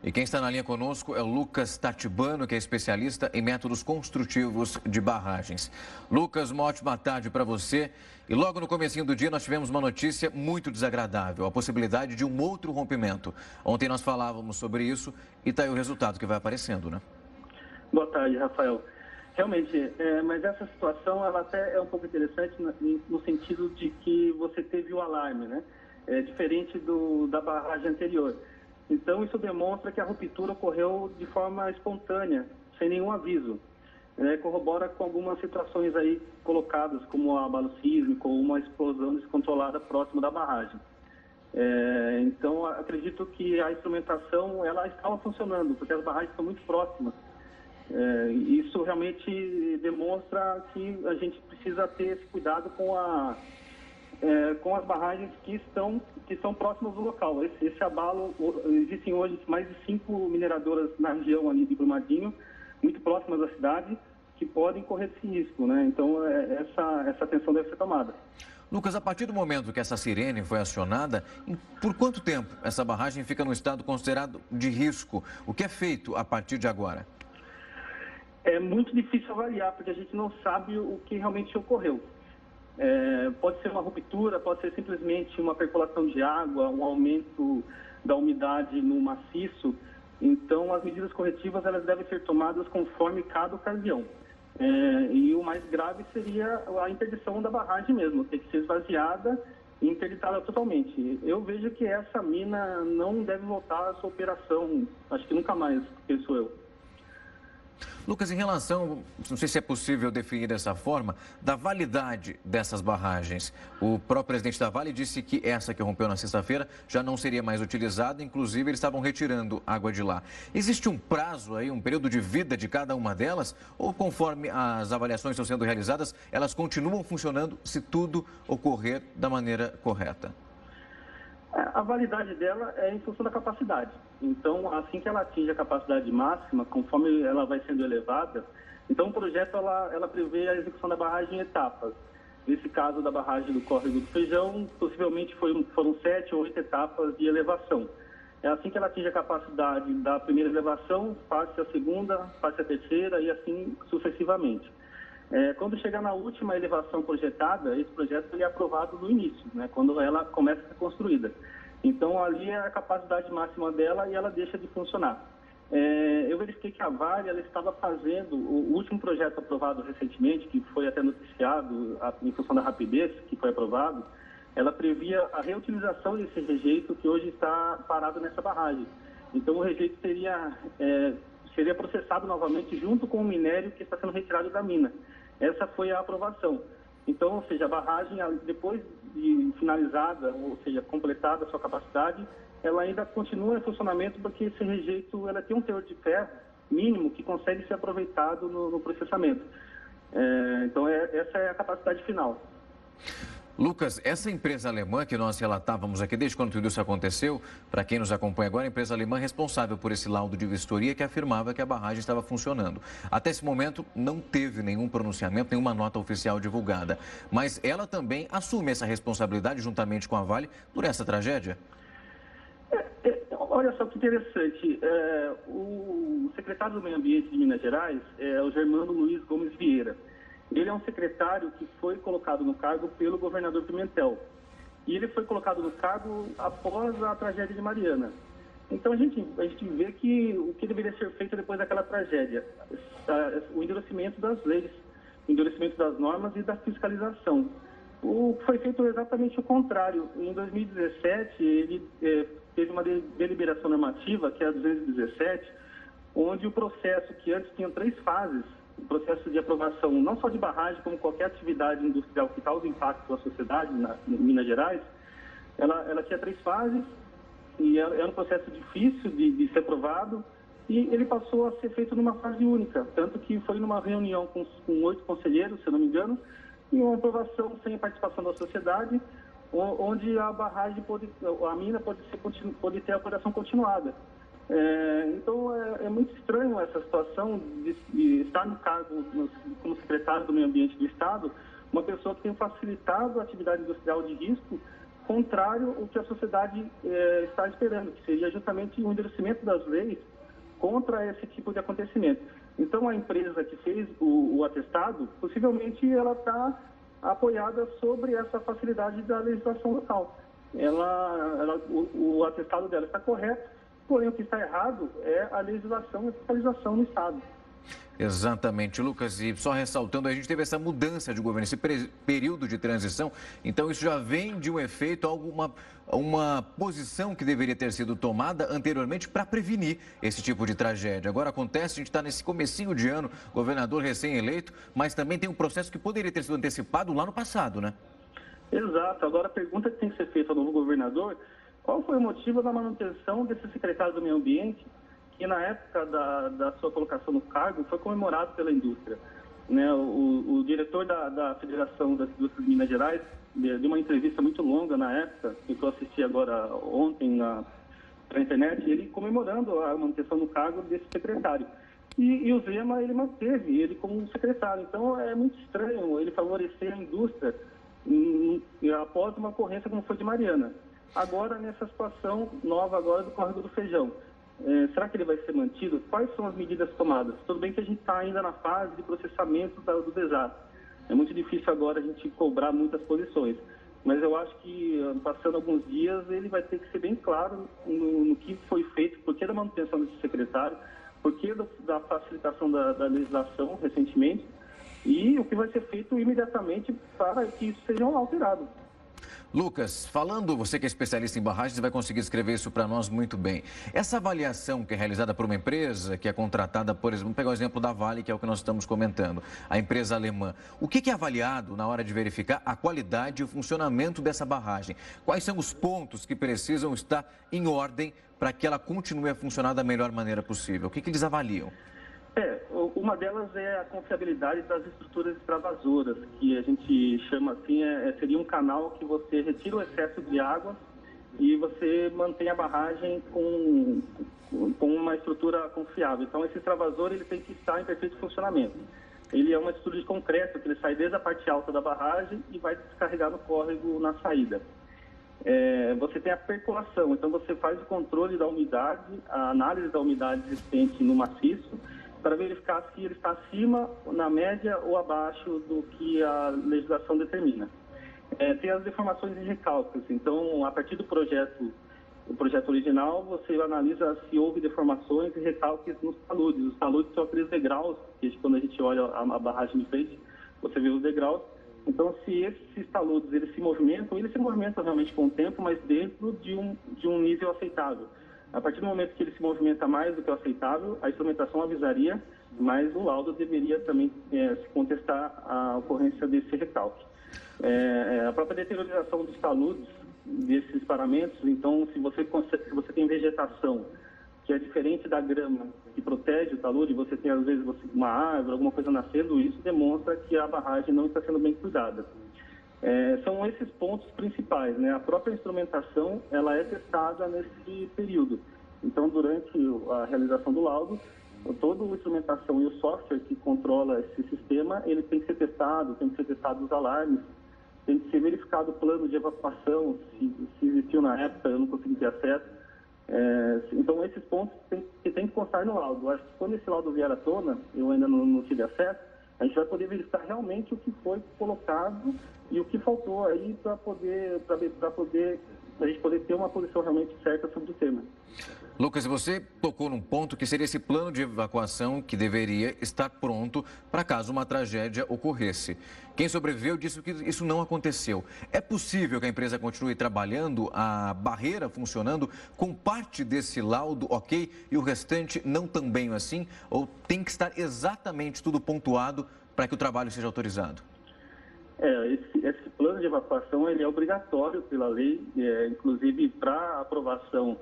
E quem está na linha conosco é o Lucas Tatibano, que é especialista em métodos construtivos de barragens. Lucas, uma ótima tarde para você. E logo no comecinho do dia nós tivemos uma notícia muito desagradável, a possibilidade de um outro rompimento. Ontem nós falávamos sobre isso e está aí o resultado que vai aparecendo, né? Boa tarde, Rafael. Realmente, mas essa situação ela até é um pouco interessante no sentido de que você teve o alarme, né? É diferente da barragem anterior. Então, isso demonstra que a ruptura ocorreu de forma espontânea, sem nenhum aviso. Corrobora com algumas situações aí colocadas, como o abalo sísmico ou uma explosão descontrolada próximo da barragem. Então, acredito que a instrumentação ela estava funcionando, porque as barragens são muito próximas. Isso realmente demonstra que a gente precisa ter esse cuidado com as barragens que são próximas do local. Esse abalo, existem hoje mais de 5 mineradoras na região ali de Brumadinho, muito próximas da cidade, que podem correr esse risco, né? Então, essa atenção deve ser tomada. Lucas, a partir do momento que essa sirene foi acionada, por quanto tempo essa barragem fica no estado considerado de risco? O que é feito a partir de agora? É muito difícil avaliar, porque a gente não sabe o que realmente ocorreu. Pode ser uma ruptura, pode ser simplesmente uma percolação de água, um aumento da umidade no maciço. Então, as medidas corretivas elas devem ser tomadas conforme cada ocasião. E o mais grave seria a interdição da barragem mesmo, ter que ser esvaziada e interditada totalmente. Eu vejo que essa mina não deve voltar à sua operação, acho que nunca mais, penso eu. Lucas, em relação, não sei se é possível definir dessa forma, da validade dessas barragens. O próprio presidente da Vale disse que essa que rompeu na sexta-feira já não seria mais utilizada, inclusive eles estavam retirando água de lá. Existe um prazo aí, um período de vida de cada uma delas? Ou conforme as avaliações estão sendo realizadas, elas continuam funcionando se tudo ocorrer da maneira correta? A validade dela é em função da capacidade. Então, assim que ela atinge a capacidade máxima, conforme ela vai sendo elevada, então o projeto ela prevê a execução da barragem em etapas. Nesse caso da barragem do Córrego do Feijão, possivelmente foram 7 ou 8 etapas de elevação. É assim que ela atinge a capacidade da primeira elevação, passe a segunda, passe a terceira e assim sucessivamente. Quando chegar na última elevação projetada, esse projeto ele é aprovado no início, né, quando ela começa a ser construída. Então, ali é a capacidade máxima dela e ela deixa de funcionar. Eu verifiquei que a Vale ela estava fazendo o último projeto aprovado recentemente, que foi até noticiado em função da rapidez que foi aprovado, ela previa a reutilização desse rejeito que hoje está parado nessa barragem. Então, o rejeito seria processado novamente junto com o minério que está sendo retirado da mina. Essa foi a aprovação. Então, ou seja, a barragem, depois de finalizada, ou seja, completada a sua capacidade, ela ainda continua em funcionamento porque esse rejeito ela tem um teor de ferro mínimo que consegue ser aproveitado no processamento. Então, essa é a capacidade final. Lucas, essa empresa alemã que nós relatávamos aqui desde quando tudo isso aconteceu, para quem nos acompanha agora, a empresa alemã responsável por esse laudo de vistoria que afirmava que a barragem estava funcionando. Até esse momento não teve nenhum pronunciamento, nenhuma nota oficial divulgada. Mas ela também assume essa responsabilidade juntamente com a Vale por essa tragédia? Olha só que interessante. O secretário do Meio Ambiente de Minas Gerais é o Germano Luiz Gomes Vieira. Ele é um secretário que foi colocado no cargo pelo governador Pimentel. E ele foi colocado no cargo após a tragédia de Mariana. Então, a gente vê que o que deveria ser feito depois daquela tragédia, o endurecimento das leis, o endurecimento das normas e da fiscalização. O que foi feito exatamente o contrário. Em 2017, ele teve uma deliberação normativa, que é a 217, onde o processo, que antes tinha 3 fases, o processo de aprovação não só de barragem, como qualquer atividade industrial que causa impacto à sociedade em Minas Gerais, ela tinha 3 fases e era um processo difícil de ser aprovado e ele passou a ser feito numa fase única, tanto que foi numa reunião com 8 conselheiros, se eu não me engano, e uma aprovação sem a participação da sociedade, onde a barragem a mina pode ter a operação continuada. Então, é muito estranho essa situação de estar no cargo como secretário do Meio Ambiente do Estado, uma pessoa que tem facilitado a atividade industrial de risco contrário ao que a sociedade está esperando, que seria justamente o endurecimento das leis contra esse tipo de acontecimento. Então, a empresa que fez o atestado, possivelmente ela está apoiada sobre essa facilidade da legislação local. O atestado dela está correto, porém o que está errado é a legislação e a fiscalização no Estado. Exatamente, Lucas, e só ressaltando, a gente teve essa mudança de governo, esse período de transição, então isso já vem de um efeito, uma posição que deveria ter sido tomada anteriormente para prevenir esse tipo de tragédia. Agora acontece, a gente está nesse comecinho de ano, governador recém-eleito, mas também tem um processo que poderia ter sido antecipado lá no passado, né? Exato. Agora a pergunta que tem que ser feita ao novo governador, qual foi o motivo da manutenção desse secretário do Meio Ambiente, que na época da sua colocação no cargo foi comemorado pela indústria, né? O diretor da Federação das Indústrias de Minas Gerais deu uma entrevista muito longa na época, que eu assisti agora ontem na internet, ele comemorando a manutenção no cargo desse secretário. E o Zema, ele manteve ele como secretário. Então é muito estranho ele favorecer a indústria após uma ocorrência como foi de Mariana. Agora, nessa situação nova agora do Córrego do Feijão, será que ele vai ser mantido? Quais são as medidas tomadas? Tudo bem que a gente está ainda na fase de processamento do desastre. É muito difícil agora a gente cobrar muitas posições. Mas eu acho que, passando alguns dias, ele vai ter que ser bem claro no que foi feito, por que da manutenção desse secretário, por que da facilitação da legislação recentemente, e o que vai ser feito imediatamente para que isso seja alterado. Lucas, falando, você que é especialista em barragens, vai conseguir escrever isso para nós muito bem. Essa avaliação que é realizada por uma empresa, que é contratada, por exemplo, vamos pegar o exemplo da Vale, que é o que nós estamos comentando, a empresa alemã. O que é avaliado na hora de verificar a qualidade e o funcionamento dessa barragem? Quais são os pontos que precisam estar em ordem para que ela continue a funcionar da melhor maneira possível? O que eles avaliam? Uma delas é a confiabilidade das estruturas extravasoras, que a gente chama assim, seria um canal que você retira o excesso de água e você mantém a barragem com uma estrutura confiável. Então, esse extravasor ele tem que estar em perfeito funcionamento. Ele é uma estrutura de concreto, que ele sai desde a parte alta da barragem e vai descarregar no córrego na saída. Você tem a percolação, então você faz o controle da umidade, a análise da umidade existente no maciço, para verificar se ele está acima, na média ou abaixo do que a legislação determina. Tem as deformações e recalques, então, a partir do projeto original, você analisa se houve deformações e recalques nos taludes. Os taludes são aqueles degraus, que quando a gente olha a barragem de frente, você vê os degraus. Então, se esses taludes eles se movimentam realmente com o tempo, mas dentro de um nível aceitável. A partir do momento que ele se movimenta mais do que o aceitável, a instrumentação avisaria, mas o laudo deveria também se contestar a ocorrência desse recalque. A própria deteriorização dos taludes, desses paramentos, então, se você tem vegetação que é diferente da grama que protege o talude, você tem, às vezes, uma árvore, alguma coisa nascendo, isso demonstra que a barragem não está sendo bem cuidada. São esses pontos principais, né? A própria instrumentação, ela é testada nesse período. Então, durante a realização do laudo, toda a instrumentação e o software que controla esse sistema, ele tem que ser testado, tem que ser testado os alarmes, tem que ser verificado o plano de evacuação, se existiu na época, eu não consegui ter acesso. Então, esses pontos tem que constar no laudo. Eu acho que quando esse laudo vier à tona, eu ainda não tive acesso, a gente vai poder verificar realmente o que foi colocado e o que faltou aí para a gente poder ter uma posição realmente certa sobre o tema. Lucas, você tocou num ponto que seria esse plano de evacuação que deveria estar pronto para caso uma tragédia ocorresse. Quem sobreviveu disse que isso não aconteceu. É possível que a empresa continue trabalhando, a barreira funcionando, com parte desse laudo ok e o restante não tão bem assim? Ou tem que estar exatamente tudo pontuado para que o trabalho seja autorizado? Esse plano de evacuação ele é obrigatório pela lei, inclusive para aprovação.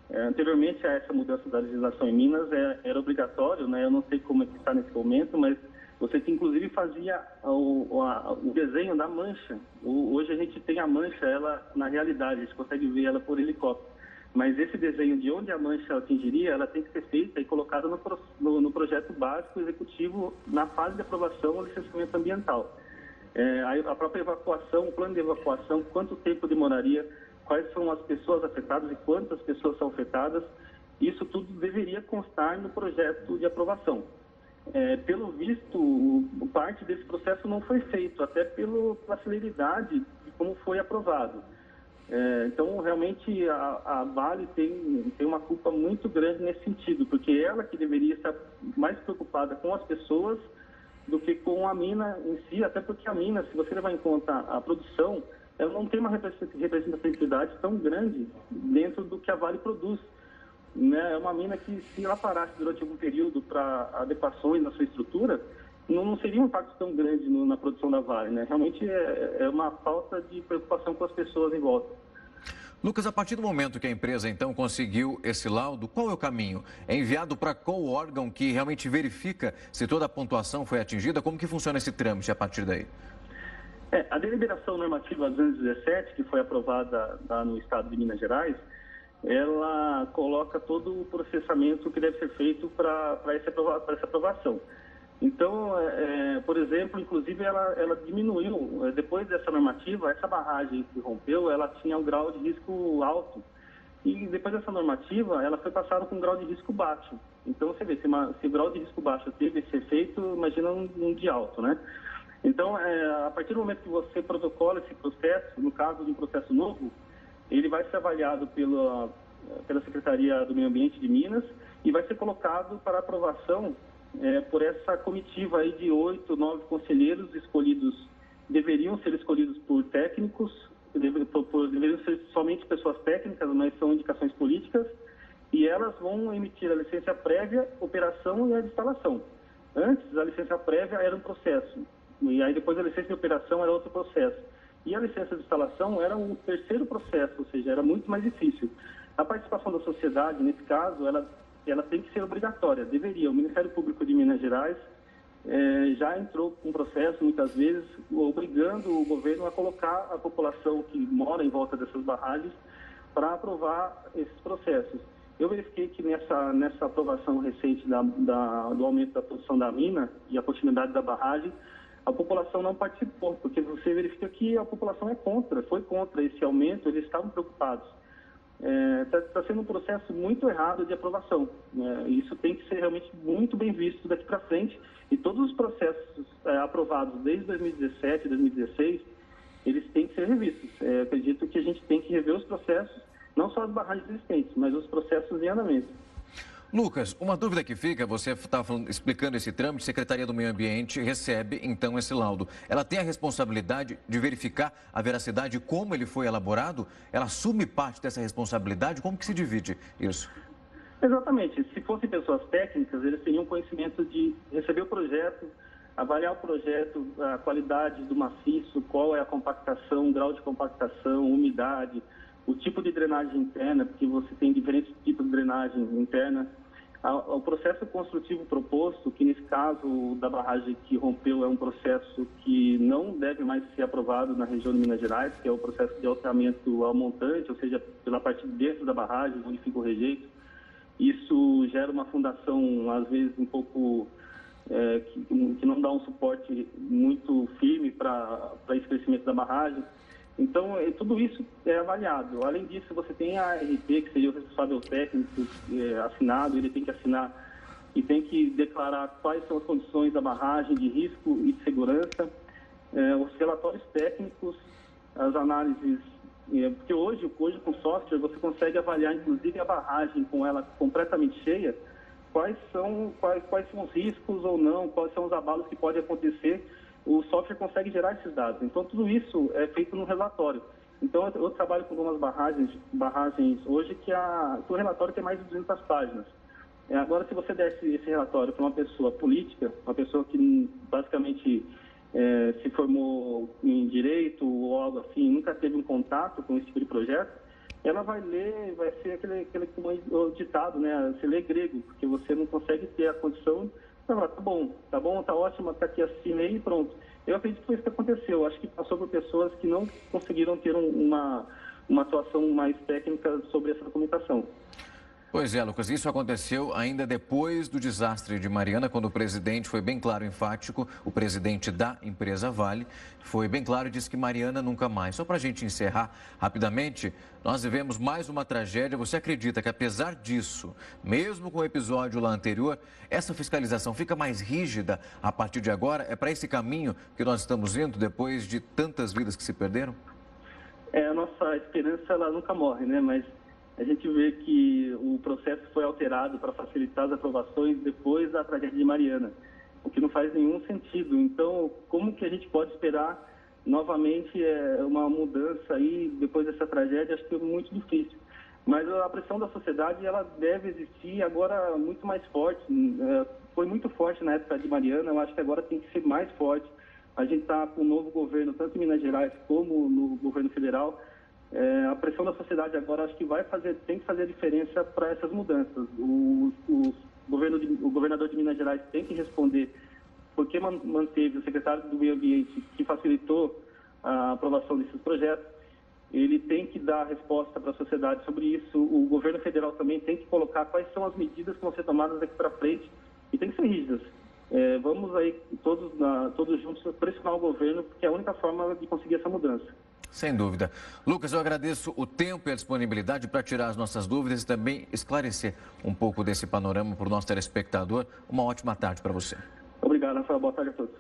Anteriormente a essa mudança da legislação em Minas, era obrigatório, né? Eu não sei como é que está nesse momento, mas você que inclusive fazia o desenho da mancha. Hoje a gente tem a mancha, ela na realidade, a gente consegue ver ela por helicóptero. Mas esse desenho de onde a mancha atingiria, ela tem que ser feita e colocada no projeto básico executivo na fase de aprovação do licenciamento ambiental. A própria evacuação, o plano de evacuação, quanto tempo demoraria, quais são as pessoas afetadas e quantas pessoas são afetadas, isso tudo deveria constar no projeto de aprovação. Pelo visto, parte desse processo não foi feito, até pela celeridade de como foi aprovado. Então, realmente, a Vale tem uma culpa muito grande nesse sentido, porque ela que deveria estar mais preocupada com as pessoas do que com a mina em si, até porque a mina, se você levar em conta a produção, ela não tem uma representatividade tão grande dentro do que a Vale produz. Né? É uma mina que, se ela parasse durante algum período para adequações na sua estrutura, não seria um impacto tão grande na produção da Vale. Né? Realmente é uma falta de preocupação com as pessoas em volta. Lucas, a partir do momento que a empresa, então, conseguiu esse laudo, qual é o caminho? É enviado para qual órgão que realmente verifica se toda a pontuação foi atingida? Como que funciona esse trâmite a partir daí? A deliberação normativa 217, que foi aprovada lá no estado de Minas Gerais, ela coloca todo o processamento que deve ser feito para essa aprovação. Então, por exemplo, inclusive ela diminuiu, depois dessa normativa, essa barragem que rompeu, ela tinha um grau de risco alto. E depois dessa normativa, ela foi passada com um grau de risco baixo. Então, você vê, se o grau de risco baixo teve esse efeito, imagina um de alto, né? Então, a partir do momento que você protocola esse processo, no caso de um processo novo, ele vai ser avaliado pela Secretaria do Meio Ambiente de Minas e vai ser colocado para aprovação por essa comitiva aí de 8, 9 conselheiros escolhidos, deveriam ser escolhidos por técnicos, deveriam ser somente pessoas técnicas, mas são indicações políticas, e elas vão emitir a licença prévia, operação e a de instalação. Antes, a licença prévia era um processo, e aí depois a licença de operação era outro processo. E a licença de instalação era um terceiro processo, ou seja, era muito mais difícil. A participação da sociedade, nesse caso, ela tem que ser obrigatória, deveria. O Ministério Público de Minas Gerais já entrou com um processo, muitas vezes, obrigando o governo a colocar a população que mora em volta dessas barragens para aprovar esses processos. Eu verifiquei que nessa aprovação recente do aumento da produção da mina e a continuidade da barragem, a população não participou, porque você verifica que a população foi contra esse aumento, eles estavam preocupados. Está sendo um processo muito errado de aprovação. Isso tem que ser realmente muito bem visto daqui para frente. E todos os processos aprovados desde 2017, 2016, eles têm que ser revistos. Acredito que a gente tem que rever os processos, não só as barragens existentes, mas os processos em andamento. Lucas, uma dúvida que fica, você está explicando esse trâmite, a Secretaria do Meio Ambiente recebe, então, esse laudo. Ela tem a responsabilidade de verificar a veracidade, como ele foi elaborado? Ela assume parte dessa responsabilidade? Como que se divide isso? Exatamente. Se fossem pessoas técnicas, eles teriam conhecimento de receber o projeto, avaliar o projeto, a qualidade do maciço, qual é a compactação, o grau de compactação, umidade, o tipo de drenagem interna, porque você tem diferentes tipos de drenagem interna. O processo construtivo proposto, que nesse caso da barragem que rompeu é um processo que não deve mais ser aprovado na região de Minas Gerais, que é o processo de alteamento ao montante, ou seja, pela parte de dentro da barragem, onde fica o rejeito. Isso gera uma fundação, às vezes, um pouco que não dá um suporte muito firme para esse crescimento da barragem. Então, tudo isso é avaliado. Além disso, você tem a ART, que seria o responsável técnico assinado, ele tem que assinar e tem que declarar quais são as condições da barragem de risco e de segurança, os relatórios técnicos, as análises, porque hoje com software você consegue avaliar, inclusive, a barragem com ela completamente cheia, quais são os riscos ou não, quais são os abalos que podem acontecer. O software consegue gerar esses dados. Então, tudo isso é feito no relatório. Então, eu trabalho com algumas barragens hoje que o relatório tem mais de 200 páginas. Agora, se você desse esse relatório para uma pessoa política, uma pessoa que basicamente se formou em direito ou algo assim, nunca teve um contato com esse tipo de projeto, ela vai ler, vai ser aquele ditado, né? Você lê grego, porque você não consegue ter a condição. Tá bom, tá ótimo, tá aqui, assinei e pronto. Eu acredito que foi isso que aconteceu. Acho que passou por pessoas que não conseguiram ter uma atuação mais técnica sobre essa documentação. Pois é, Lucas, isso aconteceu ainda depois do desastre de Mariana, quando o presidente foi bem claro e enfático, o presidente da empresa Vale, foi bem claro e disse que Mariana nunca mais. Só para a gente encerrar rapidamente, nós vivemos mais uma tragédia. Você acredita que, apesar disso, mesmo com o episódio lá anterior, essa fiscalização fica mais rígida a partir de agora? É para esse caminho que nós estamos indo depois de tantas vidas que se perderam? A nossa esperança, ela nunca morre, né? Mas a gente vê que o processo foi alterado para facilitar as aprovações depois da tragédia de Mariana, o que não faz nenhum sentido. Então, como que a gente pode esperar novamente uma mudança aí depois dessa tragédia? Acho que é muito difícil. Mas a pressão da sociedade, ela deve existir agora muito mais forte. Foi muito forte na época de Mariana, eu acho que agora tem que ser mais forte. A gente está com um novo governo, tanto em Minas Gerais como no governo federal. A pressão da sociedade agora acho que tem que fazer a diferença para essas mudanças. O governador de Minas Gerais tem que responder porque manteve o secretário do Meio Ambiente, que facilitou a aprovação desses projetos. Ele tem que dar resposta para a sociedade sobre isso. O governo federal também tem que colocar quais são as medidas que vão ser tomadas daqui para frente e tem que ser rígidas. Vamos aí todos juntos pressionar o governo, porque é a única forma de conseguir essa mudança. Sem dúvida. Lucas, eu agradeço o tempo e a disponibilidade para tirar as nossas dúvidas e também esclarecer um pouco desse panorama para o nosso telespectador. Uma ótima tarde para você. Obrigado, Rafael. Boa tarde a todos.